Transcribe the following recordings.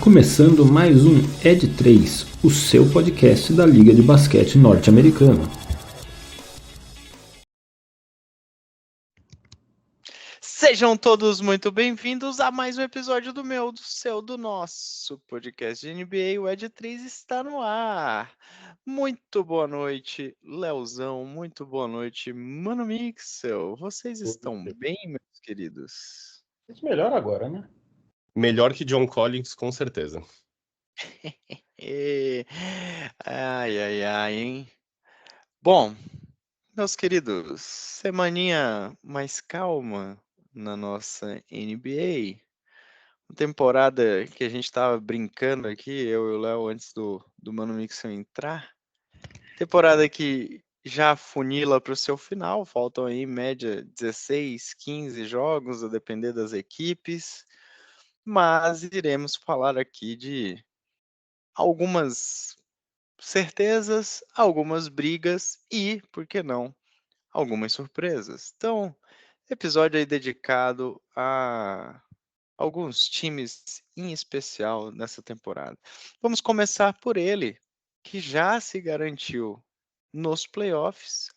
começando mais um Ed3, o seu podcast da Liga de Basquete Norte-Americana. Sejam todos muito bem-vindos a mais um episódio do meu, do seu, do nosso podcast de NBA. O Ed3 está no ar. Muito boa noite, Leozão. Muito boa noite, Mano Mixel. Vocês estão bem, meus queridos? Melhor agora, né? Melhor que John Collins, com certeza. Ai, hein? Bom, meus queridos, semaninha mais calma na nossa NBA. Temporada que a gente tava brincando aqui, eu e o Léo, antes do Mano Mixon entrar. Temporada que já funila para o seu final, faltam aí em média 16, 15 jogos, a depender das equipes. Mas iremos falar aqui de algumas certezas, algumas brigas e, por que não, algumas surpresas. Então, episódio aí dedicado a alguns times em especial nessa temporada. Vamos começar por ele, que já se garantiu nos playoffs.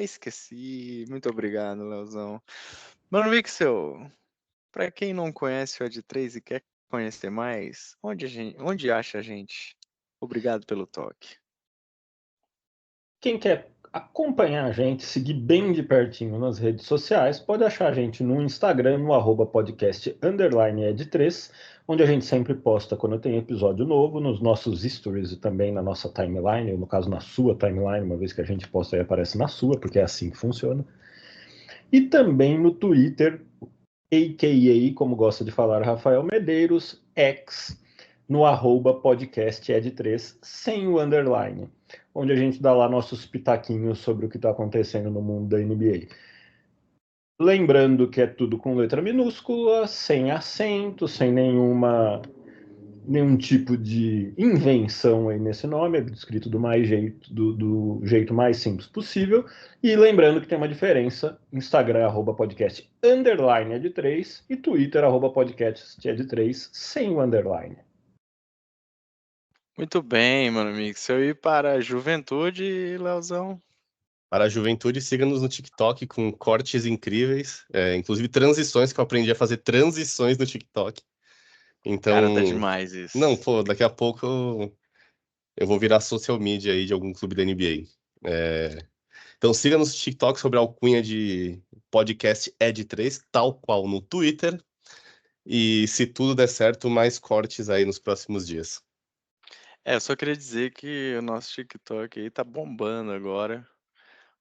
Esqueci. Muito obrigado, Leozão. Mano Mixel, para quem não conhece o Ed3 e quer conhecer mais, onde acha a gente? Obrigado pelo toque. Quem quer acompanhar a gente, seguir bem de pertinho nas redes sociais, pode achar a gente no Instagram, no @podcast_ed3, onde a gente sempre posta quando tem episódio novo, nos nossos stories e também na nossa timeline, ou no caso na sua timeline, uma vez que a gente posta aí aparece na sua, porque é assim que funciona. E também no Twitter, a.k.a., como gosta de falar Rafael Medeiros, X, no @podcasted3, sem o underline, onde a gente dá lá nossos pitaquinhos sobre o que está acontecendo no mundo da NBA. Lembrando que é tudo com letra minúscula, sem acento, sem nenhum tipo de invenção aí nesse nome, é escrito do jeito mais simples possível. E lembrando que tem uma diferença: Instagram @podcast_ed3 e Twitter @podcasted3 sem o underline. Muito bem, Mano Mixel. E para a juventude, Leozão? Para a juventude, siga-nos no TikTok com cortes incríveis, inclusive transições, que eu aprendi a fazer transições no TikTok. Então, Cara, tá demais isso. Não, pô, daqui a pouco eu vou virar social media aí de algum clube da NBA. Então siga-nos no TikTok sobre a alcunha de podcast Ed3, tal qual no Twitter. E se tudo der certo, mais cortes aí nos próximos dias. Eu só queria dizer que o nosso TikTok aí tá bombando agora.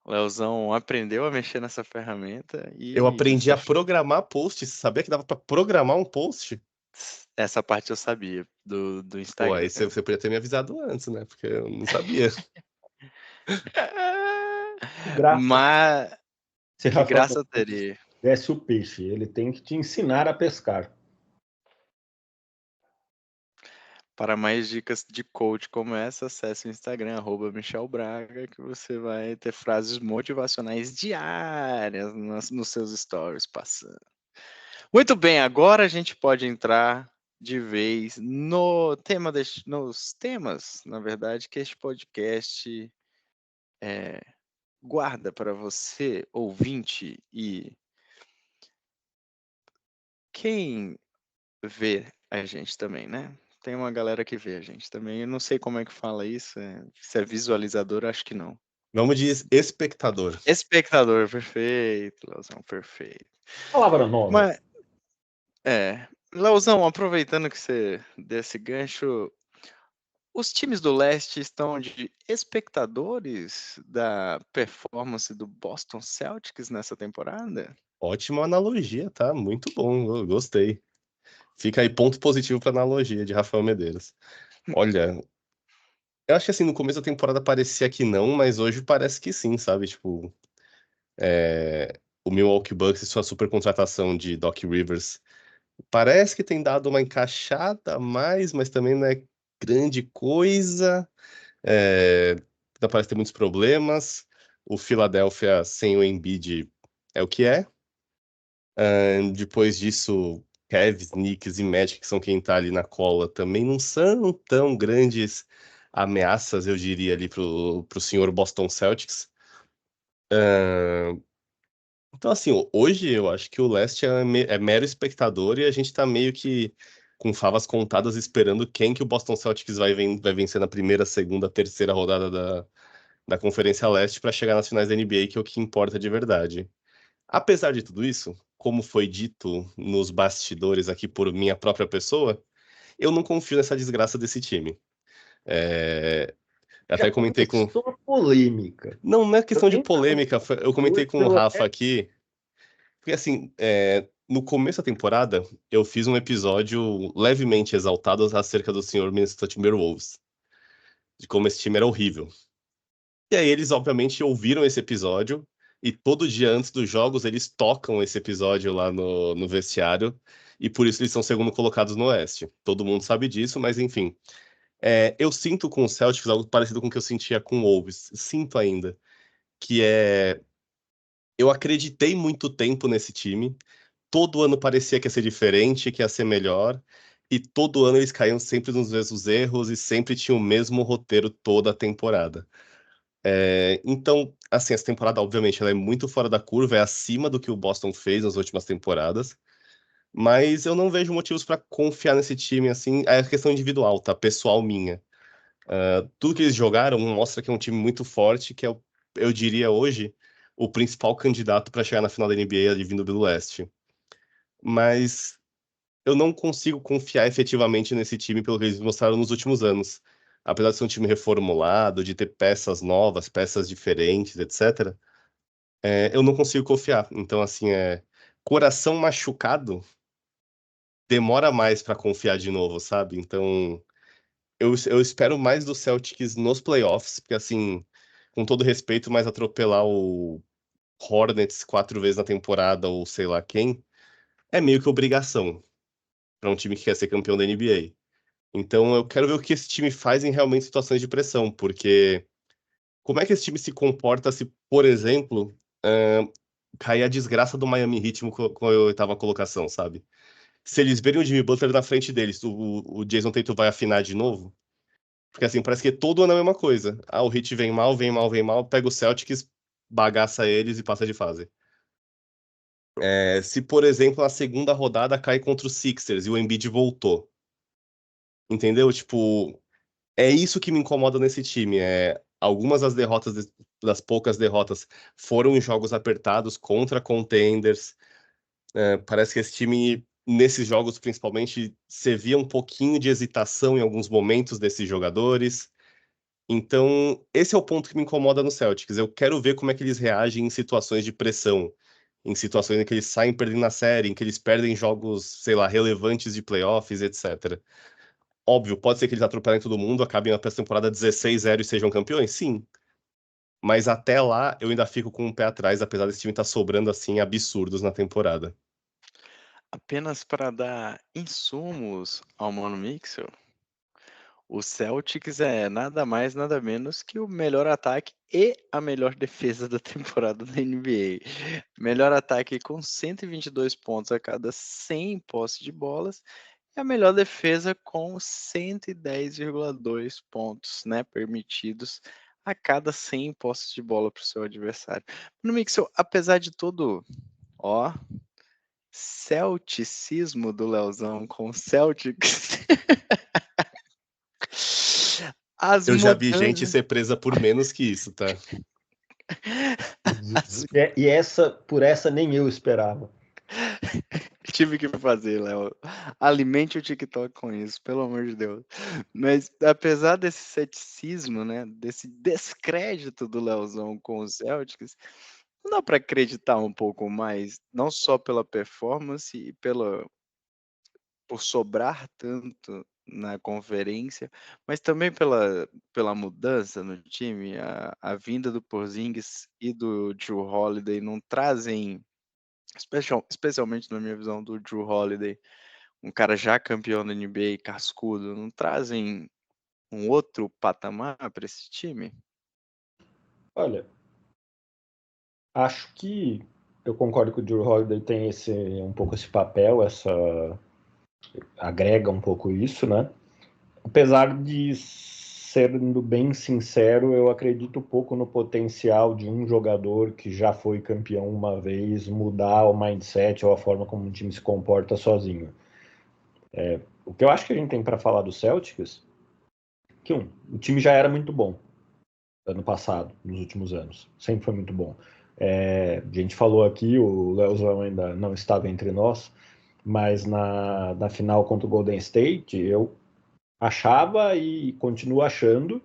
O Leozão aprendeu a mexer nessa ferramenta e Eu aprendi a programar posts. Sabia que dava para programar um post? essa parte eu sabia do Pô, Instagram. aí você podia ter me avisado antes, né? Porque eu não sabia. Mas Se que Rafael graça teria. desce o peixe, ele tem que te ensinar a pescar. Para mais dicas de coach como essa, acesse o Instagram, @MichelBraga, que você vai ter frases motivacionais diárias nos seus stories passando. Muito bem, agora a gente pode entrar de vez nos temas, na verdade, que este podcast guarda para você, ouvinte, e quem vê a gente também, né? Tem uma galera que vê a gente também. Eu não sei como é que fala isso. Se é visualizador, acho que não. Vamos de espectador. Espectador, perfeito, Leozão, perfeito. Palavra nova. Mas, Leozão, aproveitando que você desse gancho, os times do leste estão de espectadores da performance do Boston Celtics nessa temporada? Ótima analogia, tá? Muito bom, eu gostei. Fica aí ponto positivo para analogia de Rafael Medeiros. Olha, eu acho que assim, no começo da temporada parecia que não, mas hoje parece que sim, sabe? Tipo, o Milwaukee Bucks e sua super contratação de Doc Rivers parece que tem dado uma encaixada a mais, mas também não é grande coisa. Ainda parece ter muitos problemas. O Philadelphia sem o Embiid é o que é. Depois disso, Cavs, Knicks e Magic, que são quem tá ali na cola, também não são tão grandes ameaças, eu diria, ali pro senhor Boston Celtics. Então, assim, hoje eu acho que o leste é mero espectador e a gente tá meio que com favas contadas esperando quem que o Boston Celtics vai vencer na primeira, segunda, terceira rodada da Conferência Leste para chegar nas finais da NBA, que é o que importa de verdade. Apesar de tudo isso, como foi dito nos bastidores aqui por minha própria pessoa, eu não confio nessa desgraça desse time. É, Já Até comentei com. começou a polêmica. Não é Eu questão de nem polêmica, eu comentei com o pelo Rafa aqui, porque assim, no começo da temporada, eu fiz um episódio levemente exaltado acerca do senhor Minnesota Timberwolves, de como esse time era horrível. E aí eles, obviamente, ouviram esse episódio, e todo dia antes dos jogos eles tocam esse episódio lá no vestiário, e por isso eles são segundo colocados no Oeste. Todo mundo sabe disso, mas enfim. Eu sinto com o Celtics algo parecido com o que eu sentia com o Wolves. Sinto ainda. Que é. Eu acreditei muito tempo nesse time. Todo ano parecia que ia ser diferente, que ia ser melhor. E todo ano eles caíam sempre nos mesmos erros e sempre tinham o mesmo roteiro toda a temporada. Então, assim, essa temporada, obviamente, ela é muito fora da curva, é acima do que o Boston fez nas últimas temporadas. Mas eu não vejo motivos para confiar nesse time, assim. É questão individual, tá? Pessoal minha. Tudo que eles jogaram mostra que é um time muito forte, que é, eu diria hoje, o principal candidato para chegar na final da NBA ali vindo do leste. Mas eu não consigo confiar efetivamente nesse time pelo que eles mostraram nos últimos anos. Apesar de ser um time reformulado, de ter peças novas, peças diferentes, etc., eu não consigo confiar. Então, assim, coração machucado demora mais para confiar de novo, sabe? Então, eu espero mais do Celtics nos playoffs, porque, assim, com todo respeito, mas atropelar o Hornets 4 vezes na temporada, ou sei lá quem, é meio que obrigação para um time que quer ser campeão da NBA. Então eu quero ver o que esse time faz em realmente situações de pressão, porque como é que esse time se comporta se, por exemplo, cair a desgraça do Miami Heat com a oitava colocação, sabe? Se eles verem o Jimmy Butler na frente deles, o Jason Tatum vai afinar de novo? Porque assim, parece que todo ano é a mesma coisa. O Heat vem mal, vem mal, vem mal, pega o Celtics, bagaça eles e passa de fase. Se, por exemplo, na segunda rodada cai contra o Sixers e o Embiid voltou. Entendeu? Tipo, é isso que me incomoda nesse time. Algumas das poucas derrotas foram em jogos apertados contra contenders. Parece que esse time, nesses jogos principalmente, você via um pouquinho de hesitação em alguns momentos desses jogadores. Então, esse é o ponto que me incomoda no Celtics. Eu quero ver como é que eles reagem em situações de pressão, em situações em que eles saem perdendo na série, em que eles perdem jogos, sei lá, relevantes de playoffs, etc. Óbvio, pode ser que eles atropelem todo mundo, acabem a temporada 16-0 e sejam campeões? Sim. Mas até lá, eu ainda fico com um pé atrás, apesar desse time estar sobrando assim absurdos na temporada. Apenas para dar insumos ao Mano Mixel, o Celtics é nada mais, nada menos que o melhor ataque e a melhor defesa da temporada da NBA. Melhor ataque com 122 pontos a cada 100 posses de bolas e a melhor defesa com 110,2 pontos, né, permitidos a cada 100 posses de bola para o seu adversário. No Mixel, apesar de todo, ó, celticismo do Leozão com o Celtics. As Eu já vi gente mudanças. ser presa por menos que isso, tá? Por essa nem eu esperava. Tive que fazer, Léo. Alimente o TikTok com isso, pelo amor de Deus. Mas apesar desse ceticismo, né, desse descrédito do Leozão com os Celtics, não dá para acreditar um pouco mais, não só pela performance e por sobrar tanto na conferência, mas também pela mudança no time, a vinda do Porzingis e do Jrue Holiday não trazem, especialmente na minha visão do Jrue Holiday, um cara já campeão da NBA, cascudo, não trazem um outro patamar para esse time? Olha, acho que eu concordo que o Jrue Holiday tem um pouco esse papel, agrega um pouco isso, né? Apesar de, sendo bem sincero, eu acredito pouco no potencial de um jogador que já foi campeão uma vez mudar o mindset ou a forma como um time se comporta sozinho. O que eu acho que a gente tem para falar do Celtics, que o time já era muito bom ano passado, nos últimos anos. Sempre foi muito bom. A gente falou aqui, o Leozão ainda não estava entre nós, mas na final contra o Golden State, eu achava e continuo achando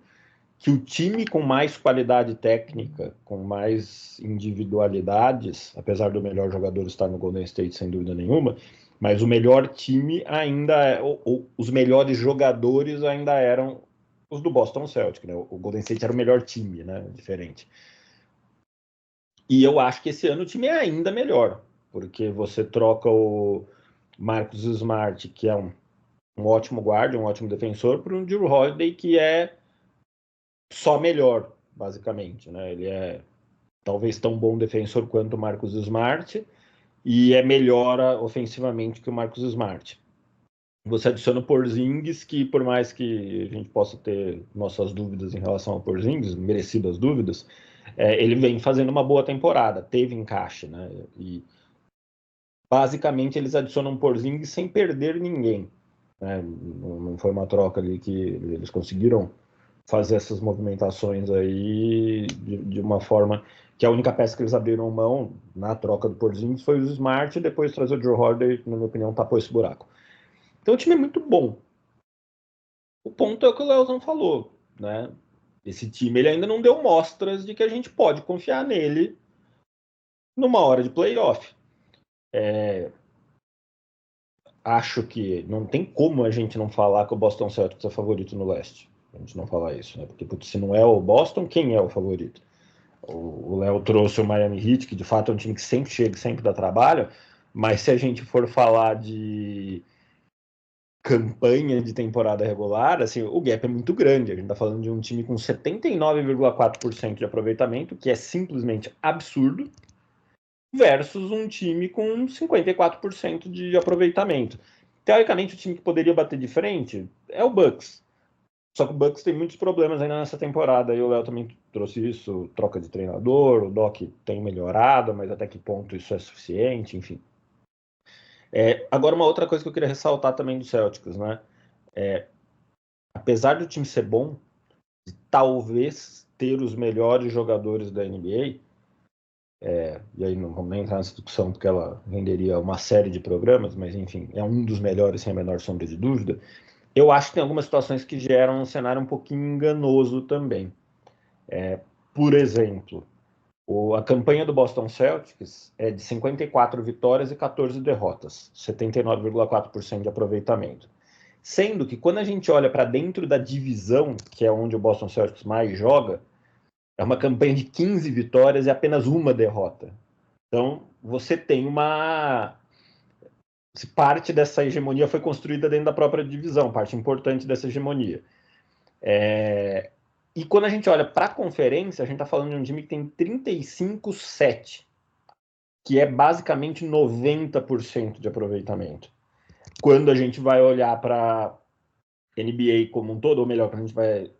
que o time com mais qualidade técnica, com mais individualidades, apesar do melhor jogador estar no Golden State sem dúvida nenhuma, mas o melhor time ainda, ou os melhores jogadores ainda eram os do Boston Celtics, né? O Golden State era o melhor time, né? Diferente. E eu acho que esse ano o time é ainda melhor, porque você troca o Marcus Smart, que é um ótimo guarda, um ótimo defensor, por um Jrue Holiday que é só melhor, basicamente, né? Ele é talvez tão bom defensor quanto o Marcus Smart e é melhor ofensivamente que o Marcus Smart. Você adiciona o Porzingis, que por mais que a gente possa ter nossas dúvidas em relação ao Porzingis, merecidas dúvidas, ele vem fazendo uma boa temporada, teve encaixe, né? E basicamente eles adicionam Porzingis sem perder ninguém, né? Não foi uma troca ali que eles conseguiram fazer essas movimentações aí de uma forma que a única peça que eles abriram mão na troca do Porzingis foi o Smart, e depois trazer o Jrue Holiday, na minha opinião, tapou esse buraco. Então o time é muito bom. O ponto é o que o Leozão falou, né? Esse time ele ainda não deu mostras de que a gente pode confiar nele numa hora de playoff. Acho que não tem como a gente não falar que o Boston Celtics é favorito no leste. A gente não falar isso, né? Porque se não é o Boston, quem é o favorito? O Léo trouxe o Miami Heat, que de fato é um time que sempre chega, sempre dá trabalho, mas se a gente for falar de campanha de temporada regular, assim, o gap é muito grande. A gente está falando de um time com 79,4% de aproveitamento, que é simplesmente absurdo, versus um time com 54% de aproveitamento. Teoricamente, o time que poderia bater de frente é o Bucks. Só que o Bucks tem muitos problemas ainda nessa temporada, e o Léo também trouxe isso, troca de treinador, o Doc tem melhorado, mas até que ponto isso é suficiente, enfim. Agora, uma outra coisa que eu queria ressaltar também do Celtics, né? Apesar do time ser bom, talvez ter os melhores jogadores da NBA, e aí não vamos nem entrar nessa discussão porque ela renderia uma série de programas, mas enfim, é um dos melhores sem a menor sombra de dúvida. Eu acho que tem algumas situações que geram um cenário um pouquinho enganoso também. Por exemplo, a campanha do Boston Celtics é de 54 vitórias e 14 derrotas, 79,4% de aproveitamento. Sendo que quando a gente olha para dentro da divisão, que é onde o Boston Celtics mais joga, é uma campanha de 15 vitórias e apenas uma derrota. Então, você tem parte dessa hegemonia foi construída dentro da própria divisão, parte importante dessa hegemonia. E quando a gente olha para a conferência, a gente está falando de um time que tem 35-7, que é basicamente 90% de aproveitamento. Quando a gente vai olhar para NBA como um todo, ou melhor, quando a gente vai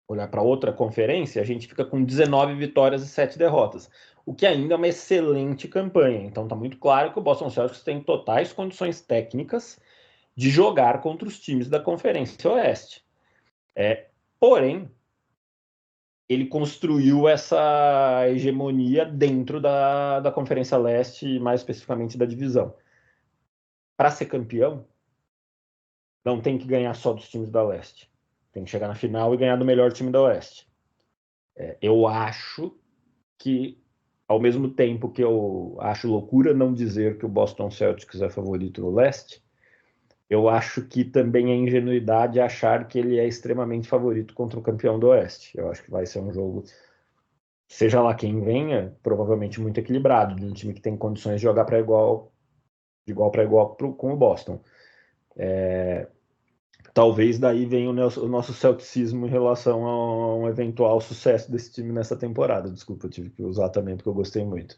olhar para outra conferência, a gente fica com 19 vitórias e 7 derrotas, o que ainda é uma excelente campanha. Então está muito claro que o Boston Celtics tem totais condições técnicas de jogar contra os times da Conferência Oeste. Porém, ele construiu essa hegemonia dentro da Conferência Leste e mais especificamente da divisão. Para ser campeão, não tem que ganhar só dos times da Leste. Tem que chegar na final e ganhar do melhor time da Oeste. Eu acho que, ao mesmo tempo que eu acho loucura não dizer que o Boston Celtics é favorito no Leste, eu acho que também é ingenuidade achar que ele é extremamente favorito contra o campeão do Oeste. Eu acho que vai ser um jogo, seja lá quem venha, provavelmente muito equilibrado, de um time que tem condições de jogar de igual para igual com o Boston. Talvez daí venha o nosso celticismo em relação a um eventual sucesso desse time nessa temporada. Desculpa, eu tive que usar também porque eu gostei muito.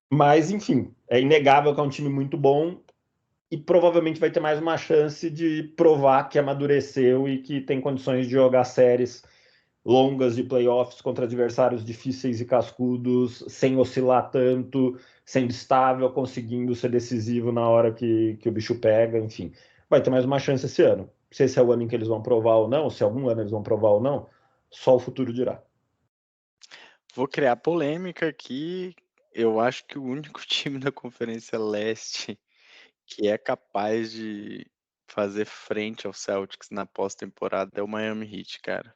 Mas, enfim, é inegável que é um time muito bom e provavelmente vai ter mais uma chance de provar que amadureceu e que tem condições de jogar séries longas de playoffs contra adversários difíceis e cascudos, sem oscilar tanto, sendo estável, conseguindo ser decisivo na hora que o bicho pega, enfim. Vai ter mais uma chance esse ano. Se esse é o ano em que eles vão provar ou não, se algum ano eles vão provar ou não, só o futuro dirá. Vou criar polêmica aqui. Eu acho que o único time da Conferência Leste que é capaz de fazer frente ao Celtics na pós-temporada é o Miami Heat, cara.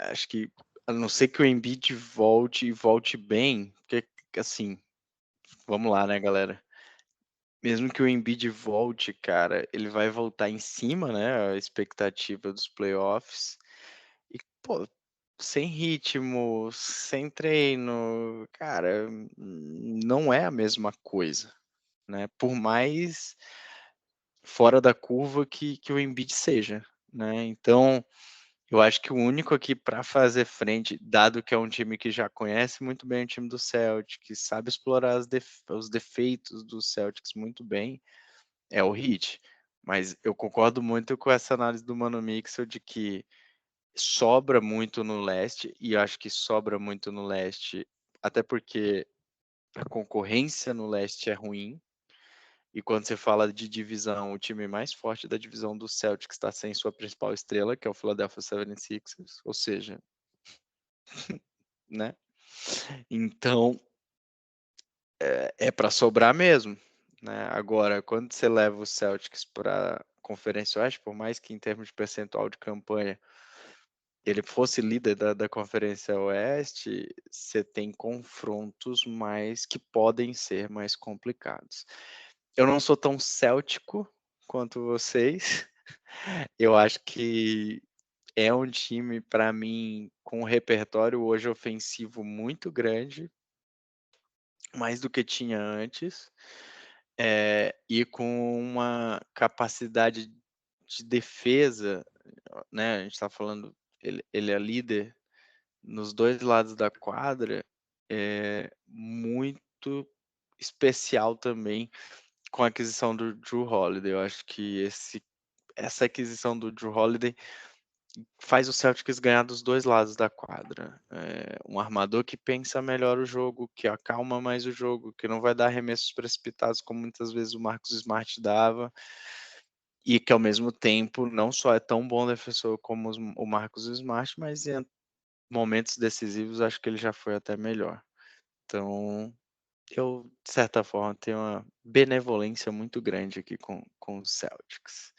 Acho que, a não ser que o Embiid volte e volte bem, porque, assim, vamos lá, né, galera? Mesmo que o Embiid volte, cara, ele vai voltar em cima, né, a expectativa dos playoffs. E, pô, sem ritmo, sem treino, cara, não é a mesma coisa, né? Por mais fora da curva que o Embiid seja, né? Então, eu acho que o único aqui para fazer frente, dado que é um time que já conhece muito bem o time do Celtics, que sabe explorar os defeitos do Celtics muito bem, é o Heat. Mas eu concordo muito com essa análise do Mano Mixel de que sobra muito no leste, e eu acho que sobra muito no leste, até porque a concorrência no leste é ruim. E quando você fala de divisão, o time mais forte da divisão do Celtics está sem sua principal estrela, que é o Philadelphia 76ers, ou seja, né? Então, é para sobrar mesmo, né? Agora, quando você leva o Celtics para a Conferência Oeste, por mais que em termos de percentual de campanha ele fosse líder da Conferência Oeste, você tem confrontos mais que podem ser mais complicados. Eu não sou tão céltico quanto vocês. Eu acho que é um time, para mim, com um repertório hoje ofensivo muito grande, mais do que tinha antes, e com uma capacidade de defesa, né? A gente está falando, ele é líder nos dois lados da quadra, muito especial também com a aquisição do Jrue Holiday. Eu acho que essa aquisição do Jrue Holiday faz o Celtics ganhar dos dois lados da quadra. Um armador que pensa melhor o jogo, que acalma mais o jogo, que não vai dar arremessos precipitados como muitas vezes o Marcus Smart dava, e que ao mesmo tempo não só é tão bom defensor como o Marcus Smart, mas em momentos decisivos acho que ele já foi até melhor. Então, eu, de certa forma, tenho uma benevolência muito grande aqui com os Celtics.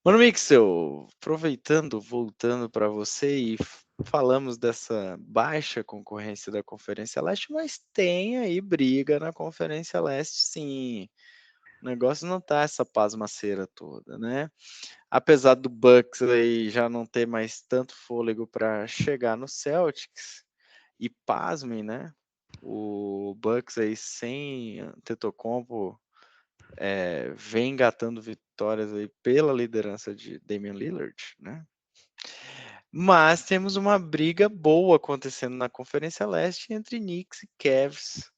Mano Mixel, aproveitando, voltando para você e falamos dessa baixa concorrência da Conferência Leste, mas tem aí briga na Conferência Leste, sim. O negócio não tá essa pasmaceira toda, né? Apesar do Bucks aí já não ter mais tanto fôlego para chegar no Celtics, e pasmem, né? O Bucks aí sem Antetokounmpo vem engatando vitórias aí pela liderança de Damian Lillard, né? Mas temos uma briga boa acontecendo na Conferência Leste entre Knicks e Cavs,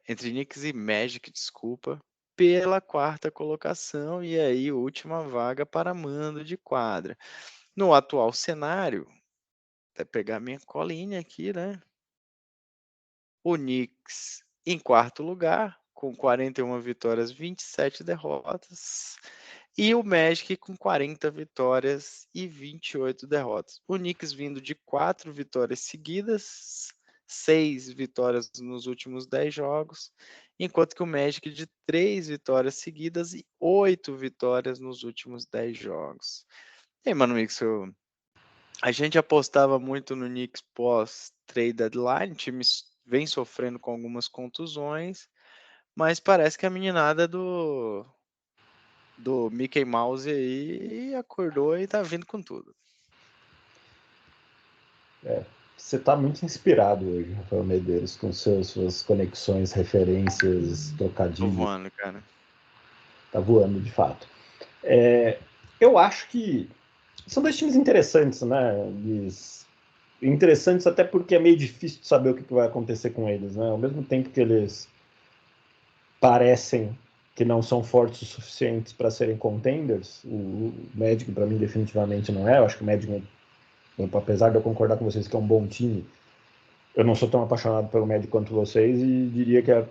entre Knicks e Magic, desculpa, pela quarta colocação e aí última vaga para mando de quadra. No atual cenário, até pegar minha colinha aqui, né? O Knicks em quarto lugar, com 41 vitórias, 27 derrotas. E o Magic com 40 vitórias e 28 derrotas. O Knicks vindo de 4 vitórias seguidas, 6 vitórias nos últimos 10 jogos, enquanto que o Magic de 3 vitórias seguidas e 8 vitórias nos últimos 10 jogos. E aí, mano, Mixo, a gente apostava muito no Knicks pós-trade deadline, o time vem sofrendo com algumas contusões, mas parece que a meninada do Mickey Mouse aí acordou e tá vindo com tudo. Você tá muito inspirado hoje, Rafael Medeiros, com suas conexões, referências, Tô trocadilhos. voando, cara. Tá voando, de fato. Eu acho que são dois times interessantes, né? Eles interessantes até porque é meio difícil de saber o que vai acontecer com eles, né? Ao mesmo tempo que eles parecem que não são fortes o suficientes para serem contenders, o Magic para mim definitivamente não é. Eu acho que o Magic, apesar de eu concordar com vocês que é um bom time, eu não sou tão apaixonado pelo Magic quanto vocês e diria que a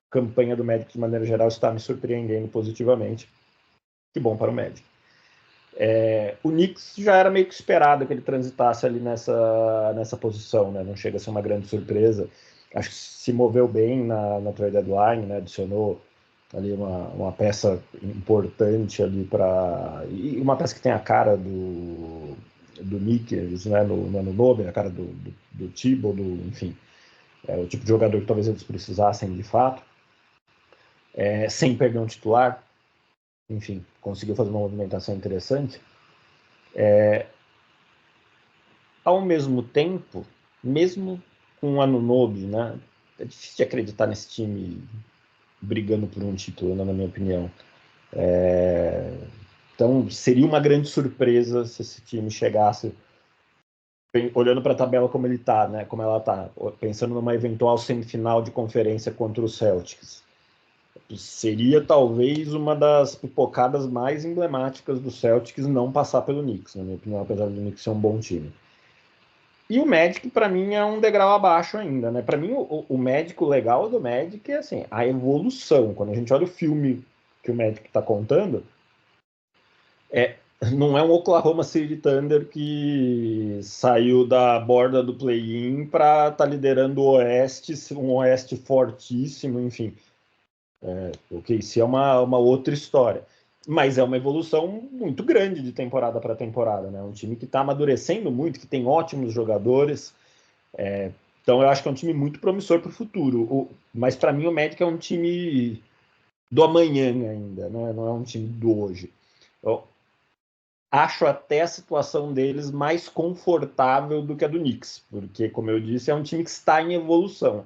campanha do Magic de maneira geral está me surpreendendo positivamente. Que bom para o Magic. O Knicks já era meio que esperado que ele transitasse ali nessa posição, né? Não chega a ser uma grande surpresa. Acho que se moveu bem na trade deadline, né? Adicionou ali uma peça importante ali e uma peça que tem a cara do Knicks, né? No Anunoby, a cara do Thibodeau, enfim. O tipo de jogador que talvez eles precisassem de fato, sem perder um titular. Enfim, conseguiu fazer uma movimentação interessante. Ao mesmo tempo, mesmo com o Anunoby, né, é difícil de acreditar nesse time brigando por um título, né, na minha opinião. Então, seria uma grande surpresa se esse time chegasse, olhando para a tabela como ele tá, né, como ela está, pensando numa eventual semifinal de conferência contra o Celtics. Seria talvez uma das pipocadas mais emblemáticas do Celtics não passar pelo Knicks, na minha opinião, apesar do Knicks ser um bom time. E o Magic, para mim, é um degrau abaixo ainda, né? Para mim, o Magic, o legal do Magic é assim, a evolução. Quando a gente olha o filme que o Magic está contando, não é um Oklahoma City Thunder que saiu da borda do play-in para estar liderando o Oeste, um Oeste fortíssimo, enfim. O KC é uma outra história. Mas é uma evolução muito grande de temporada para temporada, né? Um time que está amadurecendo muito, que tem ótimos jogadores. Então eu acho que é um time muito promissor para o futuro. Mas para mim o Magic é um time do amanhã ainda, né? Não é um time do hoje. Eu acho até a situação deles mais confortável do que a do Knicks, porque, como eu disse, é um time que está em evolução.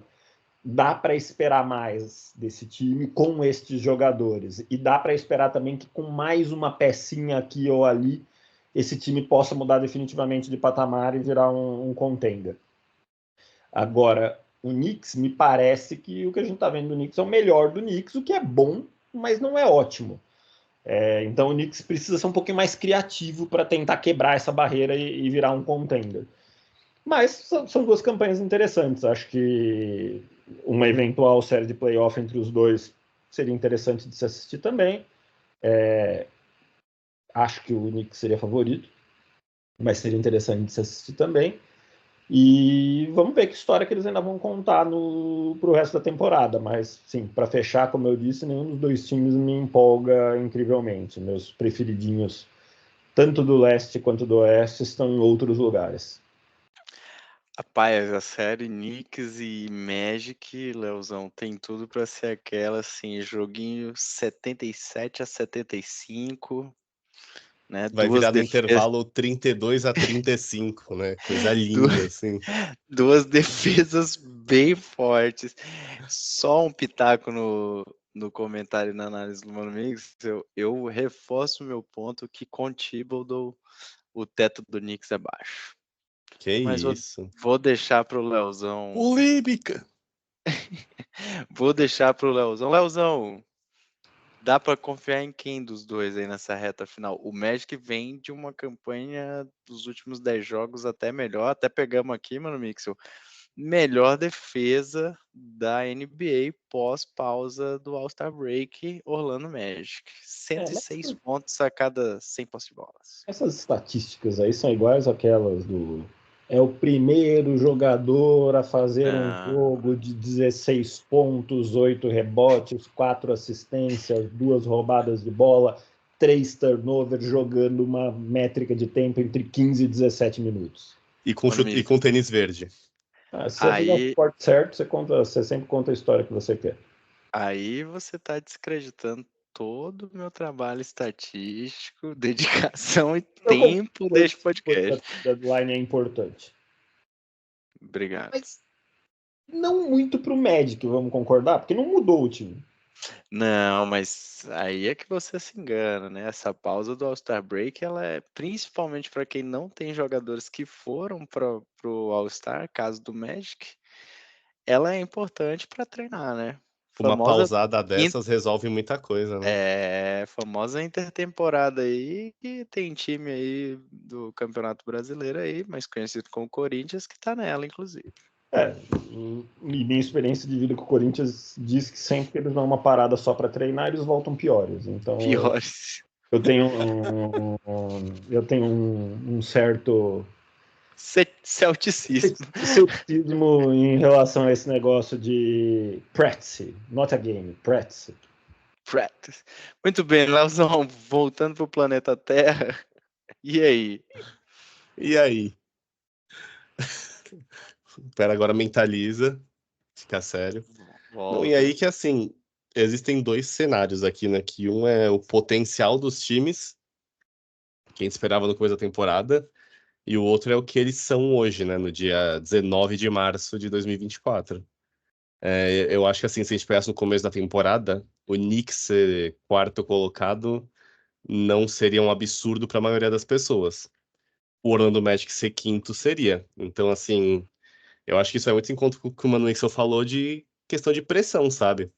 Dá para esperar mais desse time com estes jogadores. E dá para esperar também que com mais uma pecinha aqui ou ali, esse time possa mudar definitivamente de patamar e virar um contender. Agora, o Knicks, me parece que o que a gente está vendo do Knicks é o melhor do Knicks, o que é bom, mas não é ótimo. Então o Knicks precisa ser um pouquinho mais criativo para tentar quebrar essa barreira e virar um contender. Mas são duas campanhas interessantes. Acho que uma eventual série de playoff entre os dois seria interessante de se assistir também. Acho que o Knicks seria favorito, mas seria interessante de se assistir também. E vamos ver que história que eles ainda vão contar pro resto da temporada. Mas, sim, para fechar, como eu disse, nenhum dos dois times me empolga incrivelmente. Meus preferidinhos, tanto do leste quanto do oeste, estão em outros lugares. Rapaz, a série Knicks e Magic, Leozão, tem tudo para ser aquela, assim, joguinho 77-75, né? Vai virar no intervalo 32-35, né? Coisa linda, assim. Duas defesas bem fortes. Só um pitaco no comentário e na análise do Mano Mix, eu reforço o meu ponto que com Thibodeau o teto do Knicks é baixo. Que Mas isso. vou deixar pro Leozão. Polêmica! Vou deixar pro Leozão. Leozão, dá para confiar em quem dos dois aí nessa reta final? O Magic vem de uma campanha dos últimos 10 jogos até melhor. Até pegamos aqui, Mano Mixel, melhor defesa da NBA pós-pausa do All-Star Break, Orlando Magic. 106 pontos a cada 100 posses de bolas. Essas estatísticas aí são iguais àquelas do... É o primeiro jogador a fazer um jogo de 16 pontos, 8 rebotes, 4 assistências, 2 roubadas de bola, 3 turnovers, jogando uma métrica de tempo entre 15 e 17 minutos. E com tênis verde. Se você fizer o esporte certo, você sempre conta a história que você quer. Aí você está descreditando todo o meu trabalho estatístico, dedicação e tempo deste podcast. A deadline é importante. Obrigado. Mas não muito pro Magic, vamos concordar, porque não mudou o time. Não, mas aí é que você se engana, né? Essa pausa do All-Star Break, ela é principalmente para quem não tem jogadores que foram para o All-Star, caso do Magic, ela é importante para treinar, né? Uma Famosa pausada in- dessas resolve muita coisa, né? famosa intertemporada aí, que tem time aí do Campeonato Brasileiro aí, mais conhecido como Corinthians, que tá nela, inclusive. E minha experiência de vida com o Corinthians diz que sempre que eles dão uma parada só para treinar, eles voltam piores. Então Piores. eu tenho um certo Celticismo. ceticismo em relação a esse negócio de practice, not a game, practice. Practice. Muito bem, Leozão, voltando pro planeta Terra. E aí? E aí? Pera, agora mentaliza. Fica sério. Não, e Volta. aí que assim, existem dois cenários aqui, né? Que um é o potencial dos times, que a gente esperava no começo da temporada, e o outro é o que eles são hoje, né? No dia 19 de março de 2024. Eu acho que assim, se a gente pegasse no começo da temporada, o Knicks ser quarto colocado não seria um absurdo para a maioria das pessoas. O Orlando Magic ser quinto seria. Então, assim, eu acho que isso é muito em conta com o que o Manu Mixel falou de questão de pressão, sabe?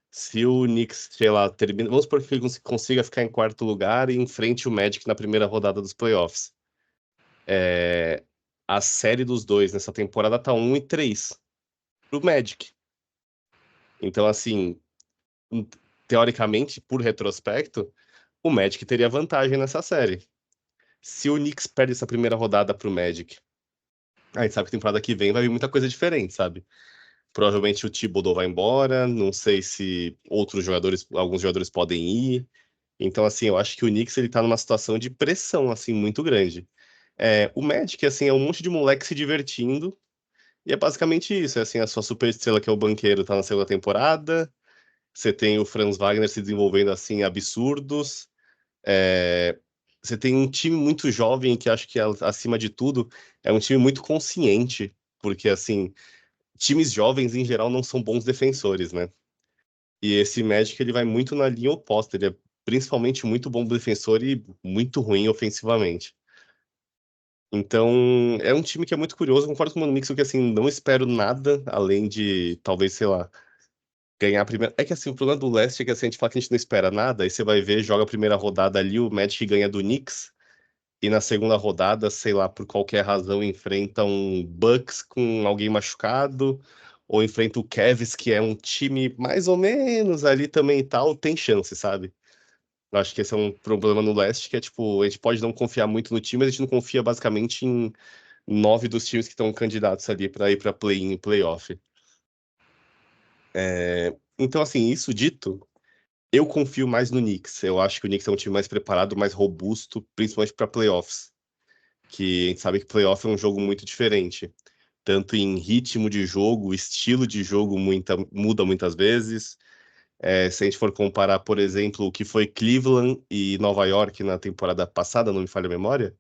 Se o Knicks, sei lá, termina. Vamos supor que ele consiga ficar em quarto lugar e enfrente o Magic na primeira rodada dos playoffs. A série dos dois nessa temporada tá 1-3 pro Magic. Então, assim, teoricamente, por retrospecto, o Magic teria vantagem nessa série. Se o Knicks perde essa primeira rodada pro Magic, a gente sabe que a temporada que vem vai vir muita coisa diferente, sabe? Provavelmente o Thibodeau vai embora, não sei se outros jogadores, alguns jogadores podem ir. Então, assim, eu acho que o Knicks ele tá numa situação de pressão, assim, muito grande. O Magic, assim, é um monte de moleque se divertindo, e é basicamente isso, assim, a sua super estrela que é o banqueiro tá na segunda temporada, você tem o Franz Wagner se desenvolvendo, assim, absurdos, você tem um time muito jovem que acho que, acima de tudo, é um time muito consciente, porque, assim, times jovens, em geral, não são bons defensores, né? E esse Magic, ele vai muito na linha oposta, ele é principalmente muito bom defensor e muito ruim ofensivamente. Então, é um time que é muito curioso, concordo com o Mano Mixon que, assim, não espero nada além de, talvez, sei lá, ganhar a primeira... É que, assim, o problema do leste é que, assim, a gente fala que a gente não espera nada, aí você vai ver, joga a primeira rodada ali, o Magic ganha do Knicks, e na segunda rodada, sei lá, por qualquer razão, enfrenta um Bucks com alguém machucado, ou enfrenta o Cavs, que é um time mais ou menos ali também e tal, tem chance, sabe? Eu acho que esse é um problema no leste, que é tipo, a gente pode não confiar muito no time, mas a gente não confia basicamente em 9 dos times que estão candidatos ali para ir para play-in e playoff. Então, assim, isso dito, eu confio mais no Knicks. Eu acho que o Knicks é um time mais preparado, mais robusto, principalmente para playoffs. Que a gente sabe que playoff é um jogo muito diferente. Tanto em ritmo de jogo, estilo de jogo muda muitas vezes. Se a gente for comparar, por exemplo, o que foi Cleveland e Nova York na temporada passada, não me falha a memória,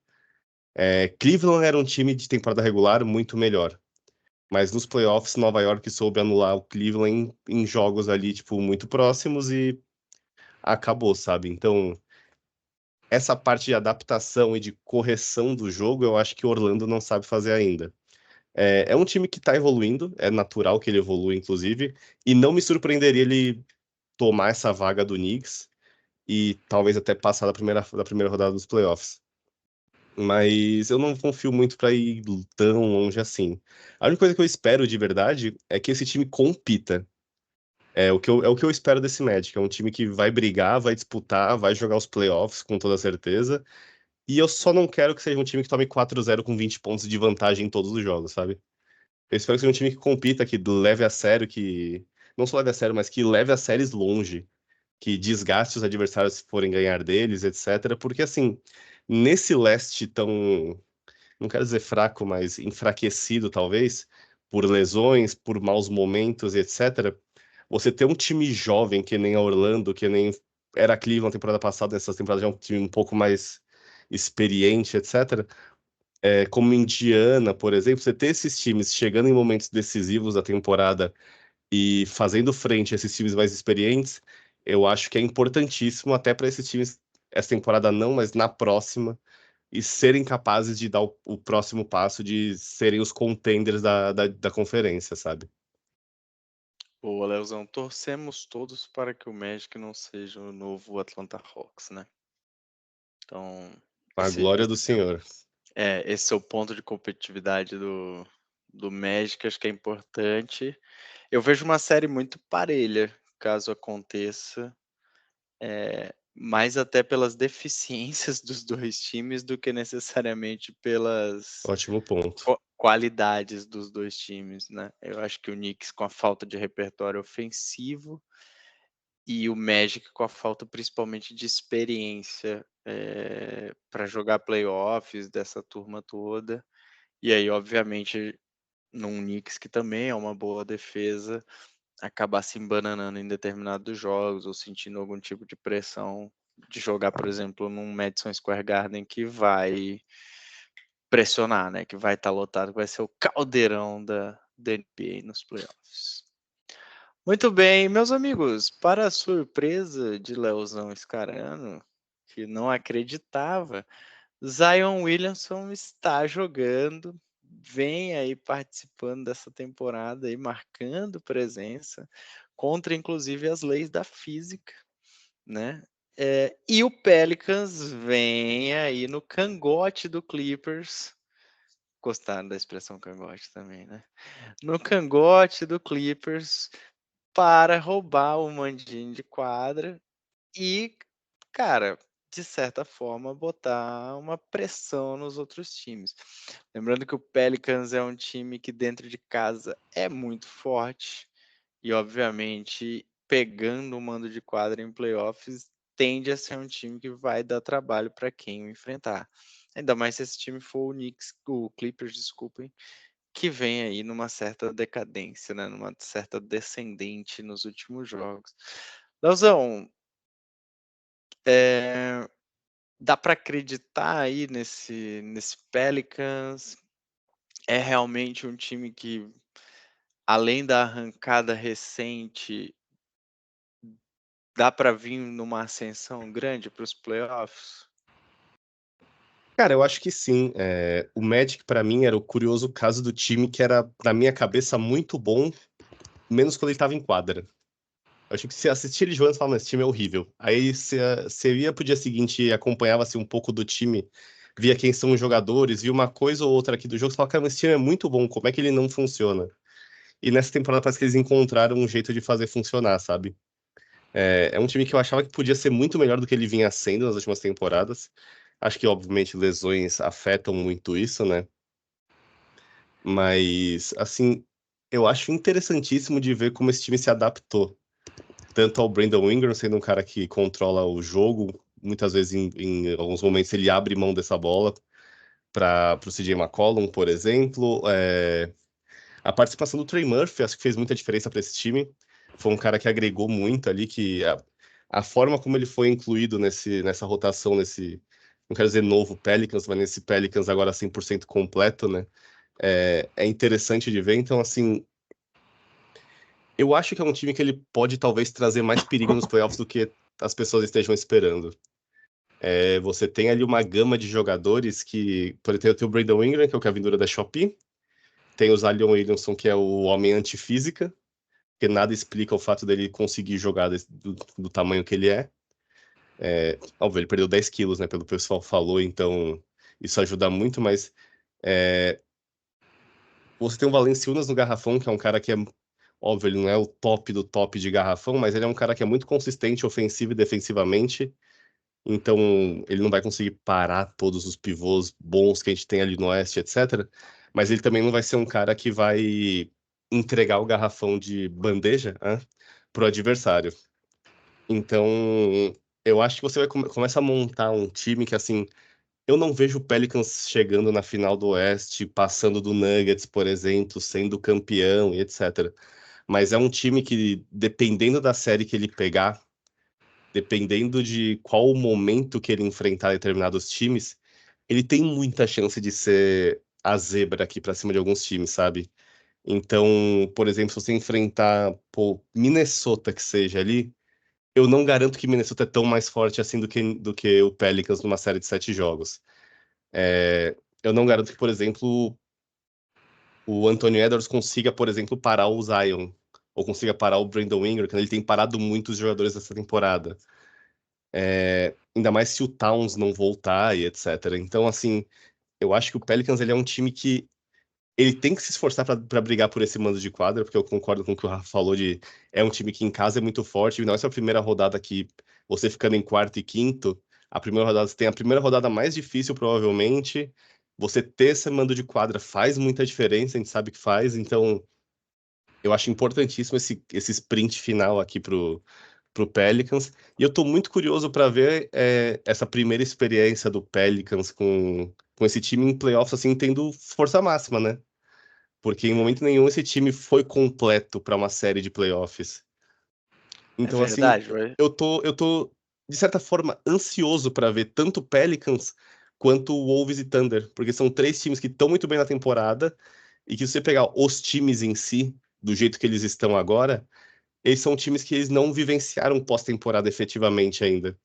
Cleveland era um time de temporada regular muito melhor. Mas nos playoffs, Nova York soube anular o Cleveland em jogos ali, tipo, muito próximos e acabou, sabe? Então, essa parte de adaptação e de correção do jogo, eu acho que o Orlando não sabe fazer ainda. É um time que tá evoluindo, é natural que ele evolua, inclusive, e não me surpreenderia ele tomar essa vaga do Knicks e talvez até passar da primeira rodada dos playoffs. Mas eu não confio muito para ir tão longe assim. A única coisa que eu espero de verdade é que esse time compita. É o que eu espero desse Magic. É um time que vai brigar, vai disputar, vai jogar os playoffs com toda certeza. E eu só não quero que seja um time que tome 4-0 com 20 pontos de vantagem em todos os jogos, sabe? Eu espero que seja um time que compita, que leve a sério, que. Não só leve a sério, mas que leve as séries longe, que desgaste os adversários se forem ganhar deles, etc. Porque, assim, nesse leste tão, não quero dizer fraco, mas enfraquecido, talvez, por lesões, por maus momentos, etc. Você ter um time jovem, que nem a Orlando, que nem era a Cleveland na temporada passada, nessa temporada já é um time um pouco mais experiente, etc. Como Indiana, por exemplo, você ter esses times chegando em momentos decisivos da temporada e fazendo frente a esses times mais experientes, eu acho que é importantíssimo até para esses times, essa temporada não, mas na próxima, e serem capazes de dar o próximo passo de serem os contenders da conferência, sabe? Boa, Leozão. Torcemos todos para que o Magic não seja o novo Atlanta Hawks, né? Então, A glória do esse Senhor. esse é o ponto de competitividade do Magic, acho que é importante. Eu vejo uma série muito parelha, caso aconteça, mais até pelas deficiências dos 2 times do que necessariamente pelas Ótimo ponto. qualidades dos 2 times, né. Eu acho que o Knicks com a falta de repertório ofensivo e o Magic com a falta principalmente de experiência, pra jogar playoffs dessa turma toda. E aí, obviamente, num Knicks que também é uma boa defesa, acabar se embananando em determinados jogos ou sentindo algum tipo de pressão de jogar, por exemplo, num Madison Square Garden que vai pressionar, né, que vai estar lotado, que vai ser o caldeirão da NBA nos playoffs. Muito bem, meus amigos, para a surpresa de Leozão Scarano, que não acreditava, Zion Williamson está jogando, vem aí participando dessa temporada e marcando presença contra inclusive as leis da física, né. E o Pelicans vem aí no cangote do Clippers, gostaram da expressão cangote também, né. No cangote do Clippers para roubar o mandinho de quadra e, cara, de certa forma, botar uma pressão nos outros times. Lembrando que o Pelicans é um time que dentro de casa é muito forte e, obviamente, pegando o mando de quadra em playoffs, tende a ser um time que vai dar trabalho para quem o enfrentar. Ainda mais se esse time for o Clippers, desculpem, que vem aí numa certa decadência, né, numa certa descendente nos últimos jogos. Leozão, eh, dá para acreditar aí nesse Pelicans? É realmente um time que, além da arrancada recente, dá para vir numa ascensão grande para os playoffs? Cara, eu acho que sim. O Magic, pra mim, era o curioso caso do time que era, na minha cabeça, muito bom, menos quando ele tava em quadra. Eu acho que se assistir ele jogando, você fala, esse time é horrível. Aí você ia pro dia seguinte e acompanhava-se um pouco do time, via quem são os jogadores, via uma coisa ou outra aqui do jogo, você fala, cara, esse time é muito bom, como é que ele não funciona? E nessa temporada parece que eles encontraram um jeito de fazer funcionar, sabe? É um time que eu achava que podia ser muito melhor do que ele vinha sendo nas últimas temporadas. Acho que, obviamente, lesões afetam muito isso, né? Mas, assim, eu acho interessantíssimo de ver como esse time se adaptou. Tanto ao Brandon Ingram, sendo um cara que controla o jogo, muitas vezes em alguns momentos ele abre mão dessa bola para o CJ McCollum, por exemplo. A participação do Trey Murphy acho que fez muita diferença para esse time. Foi um cara que agregou muito ali, que a forma como ele foi incluído nessa rotação, não quero dizer novo Pelicans, mas nesse Pelicans agora 100% completo, né? É interessante de ver. Então, assim, eu acho que é um time que ele pode talvez trazer mais perigo nos playoffs do que as pessoas estejam esperando. Você tem ali uma gama de jogadores que, por exemplo, tem o Brandon Ingram, que é o Kevin Durant da Shopee, tem o Zion Williamson, que é o homem antifísica, porque nada explica o fato dele conseguir jogar do tamanho que ele é. Óbvio, ele perdeu 10 quilos, né, pelo pessoal falou, então isso ajuda muito, mas você tem o Valanciunas no garrafão, que é um cara que óbvio, ele não é o top do top de garrafão, mas ele é um cara que é muito consistente ofensivo e defensivamente, então ele não vai conseguir parar todos os pivôs bons que a gente tem ali no Oeste, etc. Mas ele também não vai ser um cara que vai entregar o garrafão de bandeja, pro adversário. Então, eu acho que você vai começar a montar um time que, assim, eu não vejo o Pelicans chegando na final do Oeste, passando do Nuggets, por exemplo, sendo campeão e etc. Mas é um time que, dependendo da série que ele pegar, dependendo de qual o momento que ele enfrentar determinados times, ele tem muita chance de ser a zebra aqui pra cima de alguns times, sabe? Então, por exemplo, se você enfrentar Minnesota que seja ali, eu não garanto que Minnesota é tão mais forte assim do que o Pelicans numa série de 7 jogos. Eu não garanto que, por exemplo, o Anthony Edwards consiga, por exemplo, parar o Zion, ou consiga parar o Brandon Ingram, que ele tem parado muitos jogadores dessa temporada. Ainda mais se o Towns não voltar e etc. Então, assim, eu acho que o Pelicans ele é um time que ele tem que se esforçar para brigar por esse mando de quadra, porque eu concordo com o que o Rafa falou de é um time que em casa é muito forte, e não essa é a primeira rodada que você ficando em quarto e quinto, a primeira rodada você tem a primeira rodada mais difícil provavelmente, você ter esse mando de quadra faz muita diferença, a gente sabe que faz, então eu acho importantíssimo esse sprint final aqui pro Pelicans, e eu tô muito curioso para ver essa primeira experiência do Pelicans com esse time em playoffs assim tendo força máxima, né? Porque em momento nenhum esse time foi completo para uma série de playoffs. É Então, assim, verdade, vai. eu tô de certa forma ansioso para ver tanto Pelicans quanto Wolves e Thunder, porque são 3 times que estão muito bem na temporada e que se você pegar os times em si, do jeito que eles estão agora, eles são times que eles não vivenciaram pós-temporada efetivamente ainda.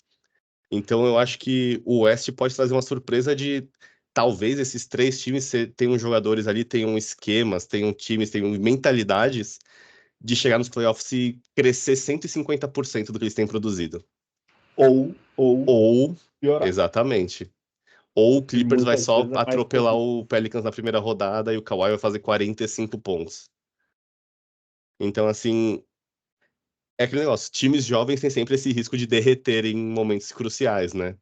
Então eu acho que o Oeste pode trazer uma surpresa de talvez esses 3 times tenham jogadores ali, tenham esquemas, tenham times, tenham mentalidades de chegar nos playoffs e crescer 150% do que eles têm produzido. Ou, piorar. exatamente. Ou o E Clippers vai muitas só vezes é mais atropelar possível. o Pelicans na primeira rodada e o Kawhi vai fazer 45 pontos. Então, assim, é aquele negócio. Times jovens têm sempre esse risco de derreter em momentos cruciais, né?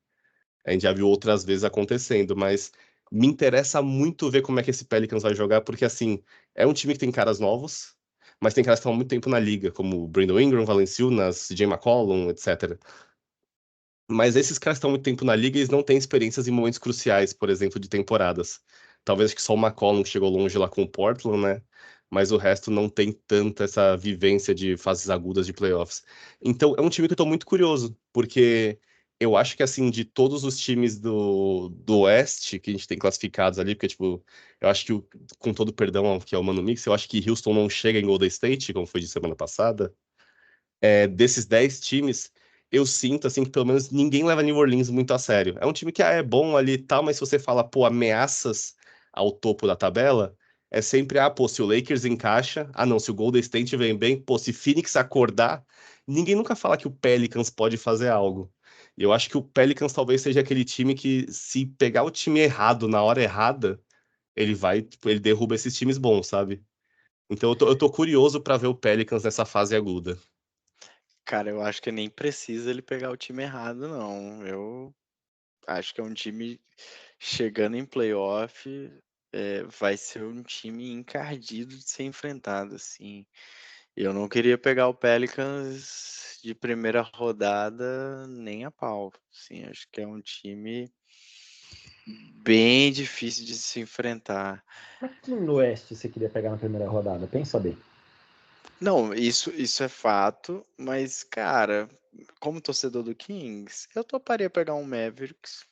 A gente já viu outras vezes acontecendo, mas me interessa muito ver como é que esse Pelicans vai jogar, porque assim, é um time que tem caras novos, mas tem caras que estão há muito tempo na liga, como o Brandon Ingram, Valanciunas, CJ McCollum, etc. Mas esses caras que estão há muito tempo na liga, eles não têm experiências em momentos cruciais, por exemplo, de temporadas. Talvez que só o McCollum chegou longe lá com o Portland, né? Mas o resto não tem tanta essa vivência de fases agudas de playoffs. Então, é um time que eu tô muito curioso, porque eu acho que, assim, de todos os times do Oeste que a gente tem classificados ali, porque, tipo, eu acho que, com todo o perdão que é o Mano Mix, eu acho que Houston não chega em Golden State, como foi de semana passada. Desses 10 times, eu sinto assim que pelo menos ninguém leva New Orleans muito a sério. É um time que é bom ali e tal, mas se você fala, pô, ameaças ao topo da tabela, é sempre, pô, se o Lakers encaixa, não, se o Golden State vem bem, pô, se Phoenix acordar, ninguém nunca fala que o Pelicans pode fazer algo. E eu acho que o Pelicans talvez seja aquele time que, se pegar o time errado na hora errada, ele vai, tipo, ele derruba esses times bons, sabe? Então eu tô curioso pra ver o Pelicans nessa fase aguda. Cara, eu acho que nem precisa ele pegar o time errado, não. Eu acho que é um time chegando em playoff, vai ser um time encardido de ser enfrentado, assim. Eu não queria pegar o Pelicans de primeira rodada nem a pau. Assim, acho que é um time bem difícil de se enfrentar. Mas que time no Oeste você queria pegar na primeira rodada? Pensa bem. Não, isso é fato, mas, cara, como torcedor do Kings, eu toparia pegar um Mavericks.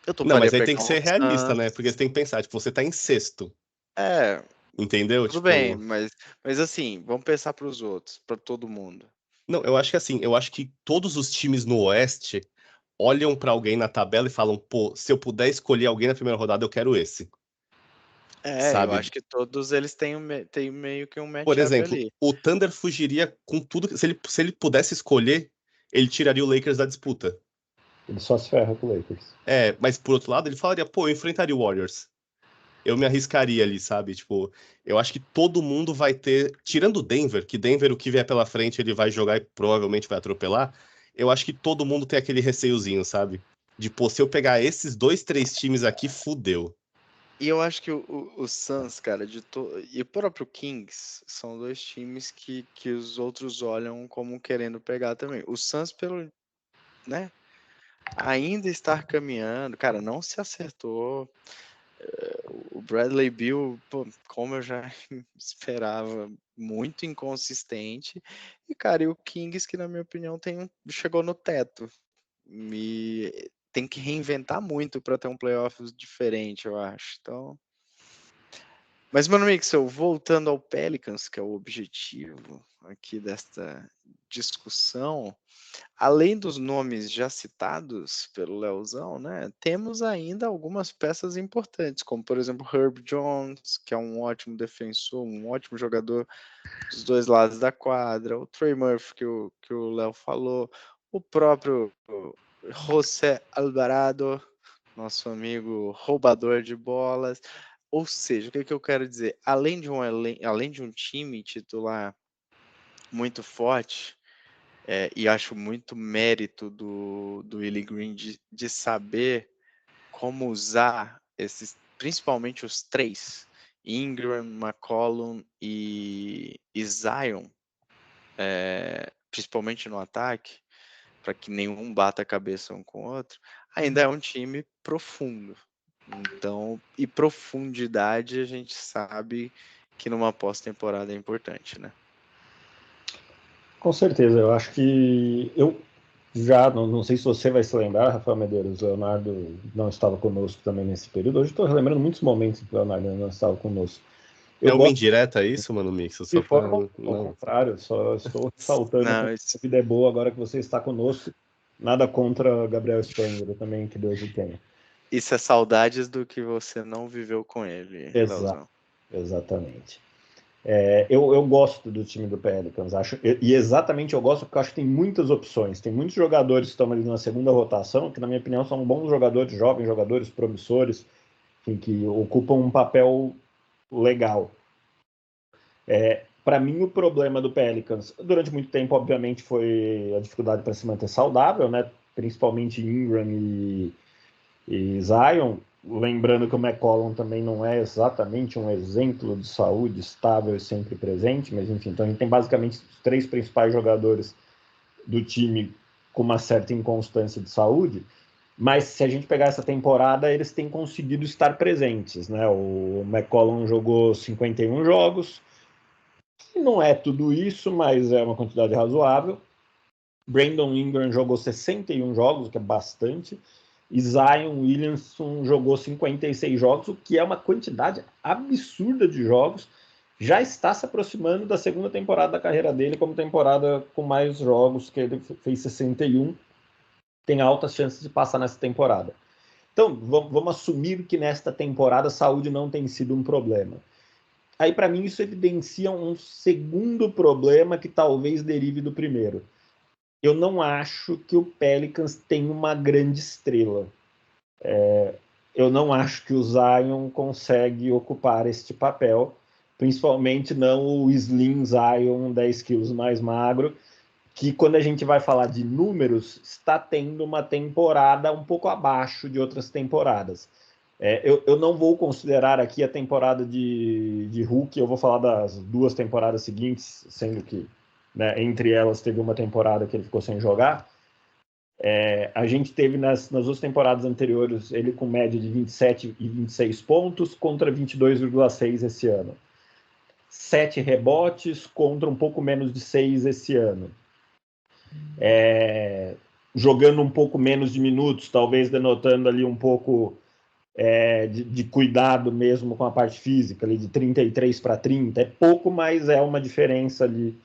Eu Não, toparia mas aí tem que pegar um ser realista, né? Porque Suns. você tem que pensar, tipo, você tá em sexto, É, entendeu? tudo bem, Tipo, mas assim, vamos pensar para os outros, para todo mundo. não, eu acho que assim, eu acho que todos os times no Oeste olham pra alguém na tabela e falam, pô, se eu puder escolher alguém na primeira rodada, eu quero esse, Eu sabe? acho que todos eles têm meio que um Por matchup exemplo, ali. o Thunder fugiria com tudo, se ele pudesse escolher, ele tiraria o Lakers da disputa. Ele só se ferra com o Lakers. Mas por outro lado, ele falaria, pô, eu enfrentaria o Warriors. Eu me arriscaria ali, sabe? Tipo, eu acho que todo mundo vai ter, tirando o Denver, que Denver, o que vier pela frente, ele vai jogar e provavelmente vai atropelar. Eu acho que todo mundo tem aquele receiozinho, sabe? De, pô, se eu pegar esses 2, 3 times aqui, fudeu. E eu acho que o Suns, cara, e o próprio Kings são dois times que os outros olham como querendo pegar também. O Suns, pelo, né, ainda estar caminhando, cara, não se acertou. O Bradley Beal, pô, como eu já esperava, muito inconsistente. E, cara, e o Kings, que na minha opinião chegou no teto. Tem que reinventar muito para ter um playoff diferente, eu acho. Então, Mas, mano Mixel, voltando ao Pelicans, que é o objetivo aqui desta discussão, além dos nomes já citados pelo Leozão, né, temos ainda algumas peças importantes, como, por exemplo, Herb Jones, que é um ótimo defensor, um ótimo jogador dos dois lados da quadra, o Trey Murphy, que o Léo falou, o próprio José Alvarado, nosso amigo roubador de bolas. Ou seja, o que eu quero dizer? Além de um time titular muito forte, e acho muito mérito do Willie Green de saber como usar esses, principalmente os três, Ingram, McCollum e Zion, principalmente no ataque, para que nenhum bata a cabeça um com o outro, ainda é um time profundo. Então, e profundidade a gente sabe que numa pós-temporada é importante, né? Com certeza, eu acho que eu já, não sei se você vai se lembrar, Rafael Medeiros, o Leonardo não estava conosco também nesse período. Hoje estou relembrando muitos momentos que o Leonardo não estava conosco. É uma indireta isso, mano, Mix? De forma ao contrário, só estou ressaltando que a vida é boa agora que você está conosco. Nada contra Gabriel Spengler também, que Deus o tenha. Isso é saudades do que você não viveu com ele, Leozão. Exatamente. Eu gosto do time do Pelicans, e exatamente eu gosto porque eu acho que tem muitas opções, tem muitos jogadores que estão ali na segunda rotação, que na minha opinião são bons jogadores, jovens jogadores, promissores, enfim, que ocupam um papel legal. Para mim, o problema do Pelicans, durante muito tempo, obviamente, foi a dificuldade para se manter saudável, né? Principalmente Ingram e Zion. Lembrando que o McCollum também não é exatamente um exemplo de saúde estável e sempre presente, mas enfim, então a gente tem basicamente os três principais jogadores do time com uma certa inconstância de saúde, mas se a gente pegar essa temporada, eles têm conseguido estar presentes, né? O McCollum jogou 51 jogos, que não é tudo isso, mas é uma quantidade razoável. Brandon Ingram jogou 61 jogos, que é bastante. E Zion Williamson jogou 56 jogos, o que é uma quantidade absurda de jogos. Já está se aproximando da segunda temporada da carreira dele como temporada com mais jogos, que ele fez 61. Tem altas chances de passar nessa temporada. Então, vamos assumir que nesta temporada a saúde não tem sido um problema. Aí, para mim, isso evidencia um segundo problema que talvez derive do primeiro. Eu não acho que o Pelicans tem uma grande estrela. Eu não acho que o Zion consegue ocupar este papel, principalmente não o Slim Zion, 10 quilos mais magro, que quando a gente vai falar de números, está tendo uma temporada um pouco abaixo de outras temporadas. Eu não vou considerar aqui a temporada de Hulk, eu vou falar das duas temporadas seguintes, sendo que, né, entre elas teve uma temporada que ele ficou sem jogar. A gente teve nas duas temporadas anteriores ele com média de 27 e 26 pontos contra 22,6 esse ano. 7 rebotes contra um pouco menos de 6 esse ano. Jogando um pouco menos de minutos, talvez denotando ali um pouco de cuidado mesmo com a parte física, ali de 33 para 30, é pouco, mas é uma diferença ali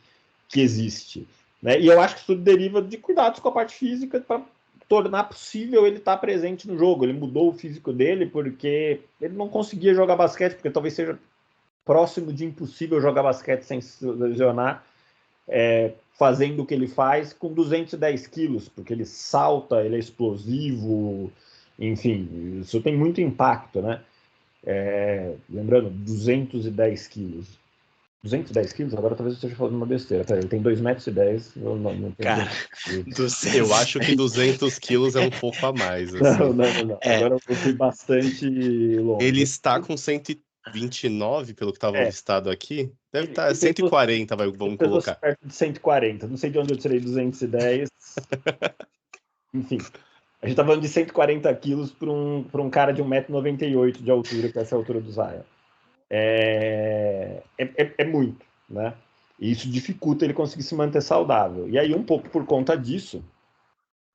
que existe. Né? E eu acho que isso tudo deriva de cuidados com a parte física para tornar possível ele estar presente no jogo. Ele mudou o físico dele porque ele não conseguia jogar basquete, porque talvez seja próximo de impossível jogar basquete sem se lesionar, fazendo o que ele faz com 210 quilos, porque ele salta, ele é explosivo, enfim, isso tem muito impacto, né? Lembrando, 210 quilos. 210 quilos? Agora talvez eu esteja falando uma besteira. Pera, ele tem 2,10 m, eu não tenho... Cara, eu acho que 200 quilos é um pouco a mais. Assim. Não. Agora eu fui bastante longe. Ele está com 129, pelo que estava listado aqui. Deve estar 140, vamos colocar. Perto de 140. Não sei de onde eu tirei 210. Enfim, a gente tá falando de 140 quilos para um cara de 1,98 m de altura, que é essa altura do Zion. É muito, né? E isso dificulta ele conseguir se manter saudável. E aí, um pouco por conta disso,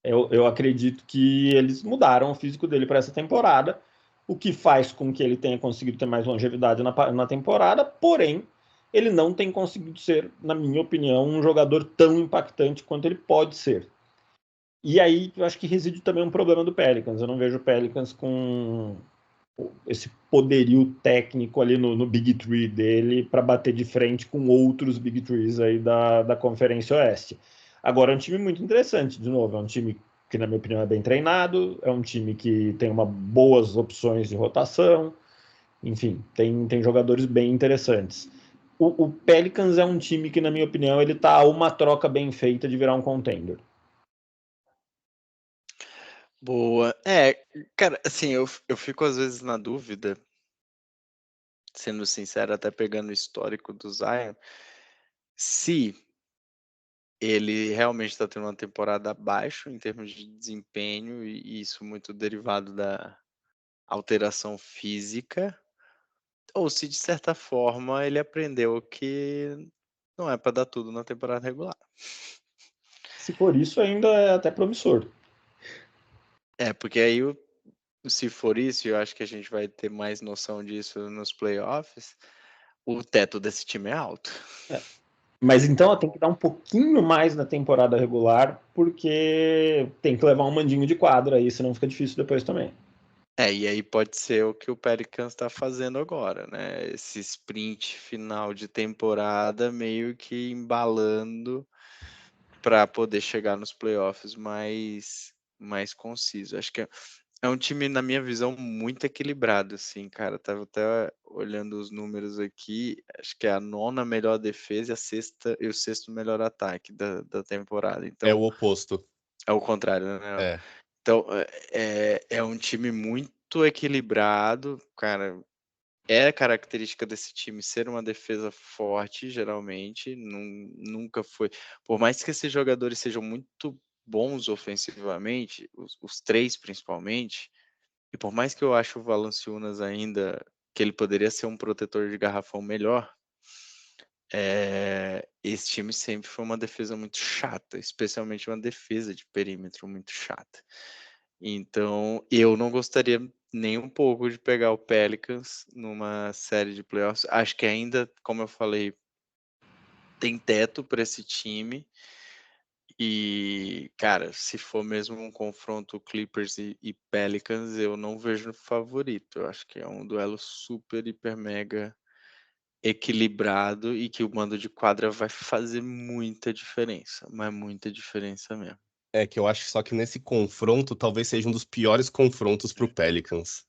eu acredito que eles mudaram o físico dele para essa temporada, o que faz com que ele tenha conseguido ter mais longevidade na temporada, porém, ele não tem conseguido ser, na minha opinião, um jogador tão impactante quanto ele pode ser. E aí, eu acho que reside também um problema do Pelicans. Eu não vejo o Pelicans com esse poderio técnico ali no Big Three dele para bater de frente com outros Big Threes aí da Conferência Oeste. Agora, é um time muito interessante, de novo, é um time que, na minha opinião, é bem treinado, é um time que tem boas opções de rotação, enfim, tem jogadores bem interessantes. O Pelicans é um time que, na minha opinião, ele está a uma troca bem feita de virar um contender. Boa. Cara, assim, eu fico às vezes na dúvida, sendo sincero, até pegando o histórico do Zion, se ele realmente está tendo uma temporada abaixo em termos de desempenho, e isso muito derivado da alteração física, ou se de certa forma ele aprendeu que não é para dar tudo na temporada regular. Se for isso, ainda é até promissor. Porque aí, se for isso, eu acho que a gente vai ter mais noção disso nos playoffs, o teto desse time é alto. Mas então tem que dar um pouquinho mais na temporada regular, porque tem que levar um mandinho de quadra aí, senão fica difícil depois também. E aí pode ser o que o Pelicans está fazendo agora, né? Esse sprint final de temporada meio que embalando para poder chegar nos playoffs mais conciso. Acho que é um time, na minha visão, muito equilibrado, assim, cara. Tava até olhando os números aqui, acho que é a 9ª melhor defesa e o 6º melhor ataque da temporada. É Então, o oposto. é o contrário, né? É. Então, é um time muito equilibrado, cara. É característica desse time ser uma defesa forte, geralmente. Nunca foi. Por mais que esses jogadores sejam muito bons ofensivamente, os três principalmente, e por mais que eu ache o Valanciunas ainda que ele poderia ser um protetor de garrafão melhor, esse time sempre foi uma defesa muito chata, especialmente uma defesa de perímetro muito chata. Então, eu não gostaria nem um pouco de pegar o Pelicans numa série de playoffs. Acho que ainda, como eu falei, tem teto para esse time. E, cara, se for mesmo um confronto Clippers e Pelicans, eu não vejo favorito. Eu acho que é um duelo super, hiper, mega equilibrado e que o mando de quadra vai fazer muita diferença, mas muita diferença mesmo. É que eu acho só que nesse confronto talvez seja um dos piores confrontos pro Pelicans.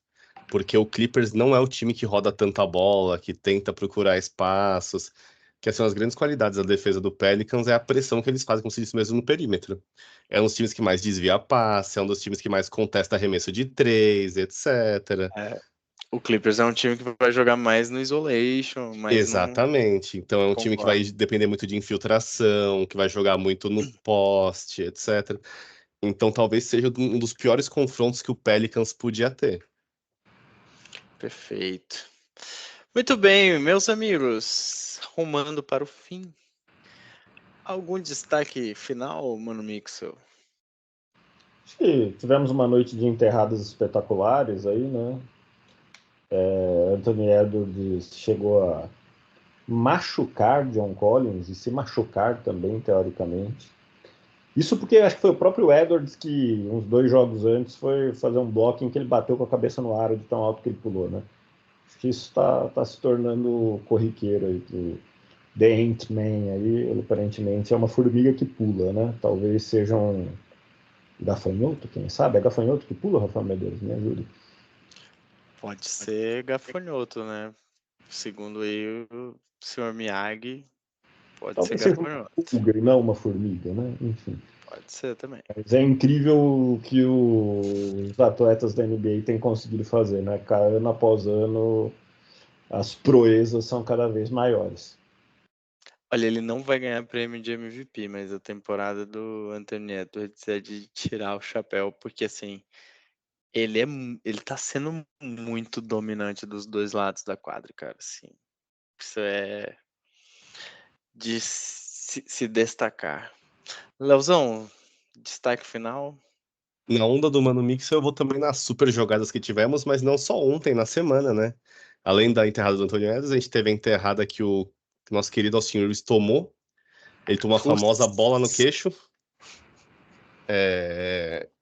Porque o Clippers não é o time que roda tanta bola, que tenta procurar espaços. Que são as grandes qualidades da defesa do Pelicans é a pressão que eles fazem com si mesmo no perímetro. É um dos times que mais desvia passe, é um dos times que mais contesta arremesso de três, etc. O Clippers é um time que vai jogar mais no isolation, mais no... Exatamente. Então é um time que vai Concordo. depender muito de infiltração, que vai jogar muito no poste, etc. Então talvez seja um dos piores confrontos que o Pelicans podia ter. Perfeito. Muito bem, meus amigos, rumando para o fim. Algum destaque final, Mano Mixel? Acho que tivemos uma noite de enterradas espetaculares aí, né? Anthony Edwards chegou a machucar John Collins e se machucar também, teoricamente. Isso porque acho que foi o próprio Edwards que, uns 2 jogos antes, foi fazer um bloco em que ele bateu com a cabeça no ar de tão alto que ele pulou, né? Acho que isso tá se tornando corriqueiro aí. The Ant-Man aí, ele aparentemente é uma formiga que pula, né? Talvez seja um gafanhoto, quem sabe? É gafanhoto que pula, Rafael Medeiros? Me ajuda. Pode ser gafanhoto, né? Segundo aí o Sr. Miyagi, pode ser Talvez seja uma gafanhoto. pulga e não uma formiga, né? Enfim. Pode ser também. Mas é incrível o que os atletas da NBA têm conseguido fazer, né? Ano após ano, as proezas são cada vez maiores. Olha, ele não vai ganhar prêmio de MVP, mas a temporada do Anthony Edwards é de tirar o chapéu, porque assim, ele tá sendo muito dominante dos dois lados da quadra, cara, assim. Isso é de se destacar. Leozão, destaque final? Na onda do Mano Mixel, eu vou também nas super jogadas que tivemos, mas não só ontem, na semana, né? Além da enterrada do Antônio Edwards, a gente teve a enterrada que o nosso querido Austin Reeves tomou. Ele tomou a famosa bola no queixo,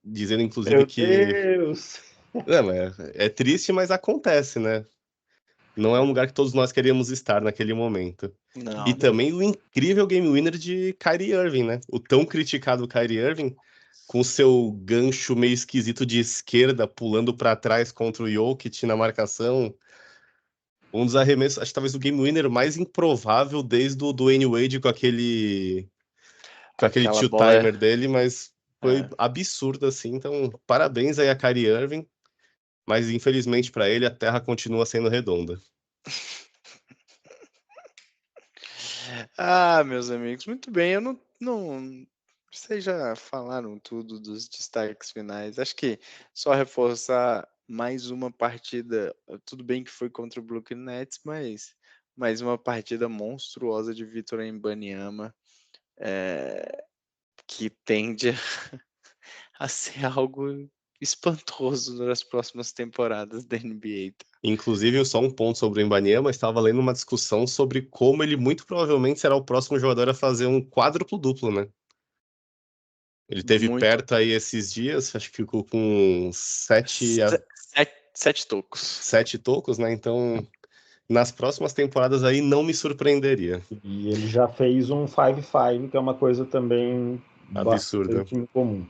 dizendo inclusive Meu que... Deus! Não, é triste, mas acontece, né? Não é um lugar que todos nós queríamos estar naquele momento. Não. E também o incrível game winner de Kyrie Irving, né? O tão criticado Kyrie Irving, com o seu gancho meio esquisito de esquerda, pulando para trás contra o Jokic na marcação. Um dos arremessos, acho que talvez o game winner mais improvável desde o Dwayne Wade com aquele Aquela bola. two-timer dele, mas foi absurdo assim. Então, parabéns aí a Kyrie Irving, mas infelizmente para ele a Terra continua sendo redonda. Meus amigos, muito bem. Eu não. Vocês já falaram tudo dos destaques finais. Acho que só reforçar mais uma partida. Tudo bem que foi contra o Brooklyn Nets, mas mais uma partida monstruosa de Victor Wembanyama, que tende a ser algo espantoso nas próximas temporadas da NBA. Tá? Inclusive, só um ponto sobre o Wembanyama, estava lendo uma discussão sobre como ele muito provavelmente será o próximo jogador a fazer um quádruplo-duplo, né? Ele teve Muito. perto aí esses dias, acho que ficou com 7 tocos. 7 tocos, né? Então, nas próximas temporadas aí não me surpreenderia. E ele já fez um 5-5, que é uma coisa também Absurda. bastante incomum.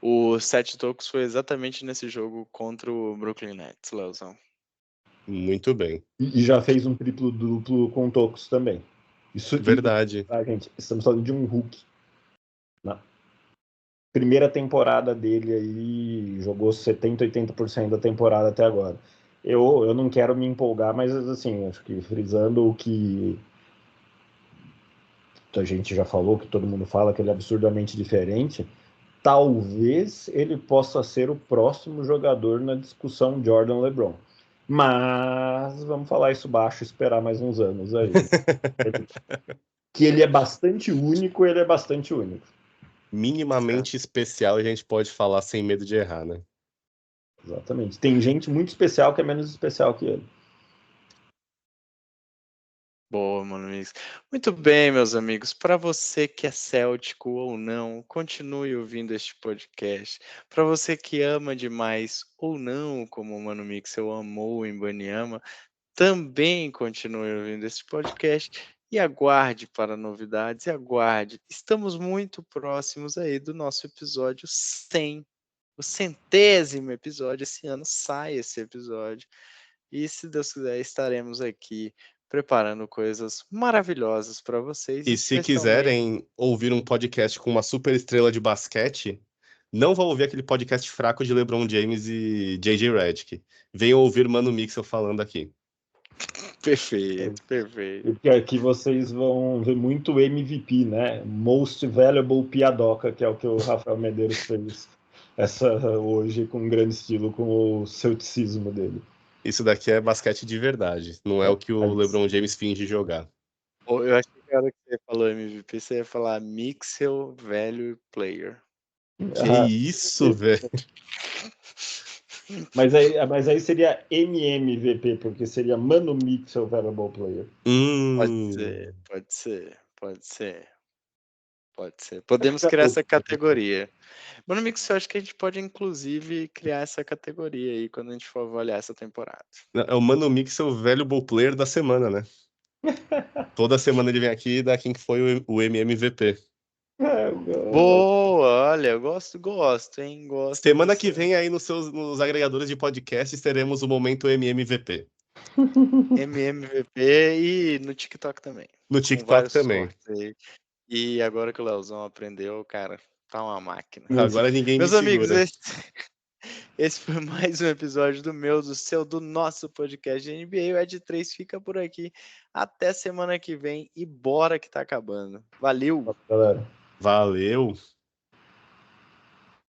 O 7 tocos foi exatamente nesse jogo contra o Brooklyn Nets, Leozão. Muito bem. E já fez um triplo-duplo com tocos também. Isso, Verdade. gente, estamos falando de um Hulk. Na primeira temporada dele aí, jogou 70%, 80% da temporada até agora. Eu não quero me empolgar, mas assim, acho que frisando o que a gente já falou, que todo mundo fala, que ele é absurdamente diferente, talvez ele possa ser o próximo jogador na discussão Jordan-LeBron. Mas vamos falar isso baixo e esperar mais uns anos aí. Que ele é bastante único, ele é bastante único. Minimamente especial, a gente pode falar sem medo de errar, né? Exatamente. Tem gente muito especial que é menos especial que ele. Boa, mano. Muito bem, meus amigos. Para você que é céltico ou não, continue ouvindo este podcast. Para você que ama demais ou não, como o Mano Mixel amou o Wembanyama, também continue ouvindo este podcast e aguarde para novidades e aguarde. Estamos muito próximos aí do nosso episódio 100, o 100º episódio. Esse ano sai esse episódio. E se Deus quiser, estaremos aqui preparando coisas maravilhosas para vocês. E se especialmente... quiserem ouvir um podcast com uma super estrela de basquete, não vão ouvir aquele podcast fraco de LeBron James e JJ Redick. Venham ouvir Mano Mixel falando aqui. Perfeito, perfeito. Porque aqui vocês vão ver muito MVP, né? Most Valuable Piadoca, que é o que o Rafael Medeiros fez hoje com um grande estilo, com o celticismo dele. Isso daqui é basquete de verdade, não é o que o LeBron James finge jogar. Eu achei que a hora que você falou MVP, você ia falar Mixel Value Player. Que isso, velho? Mas aí seria MMVP, porque seria Mano Mixel Valuable Player. Pode ser. Podemos criar essa categoria. Mano Mixel, eu acho que a gente pode, inclusive, criar essa categoria aí quando a gente for avaliar essa temporada. É o Mano Mixel Valuable Player da semana, né? Toda semana ele vem aqui e dá quem foi o MMVP. Boa, olha, eu gosto, hein? Semana que vem aí nos agregadores de podcasts teremos o momento MMVP. MMVP e no TikTok também. No TikTok também. E agora que o Leozão aprendeu, cara, tá uma máquina. Agora ninguém Meus me amigos, segura. esse foi mais um episódio do meu, do seu, do nosso podcast de NBA. O Ed 3 fica por aqui. Até semana que vem e bora que tá acabando. Valeu! Galera. Valeu!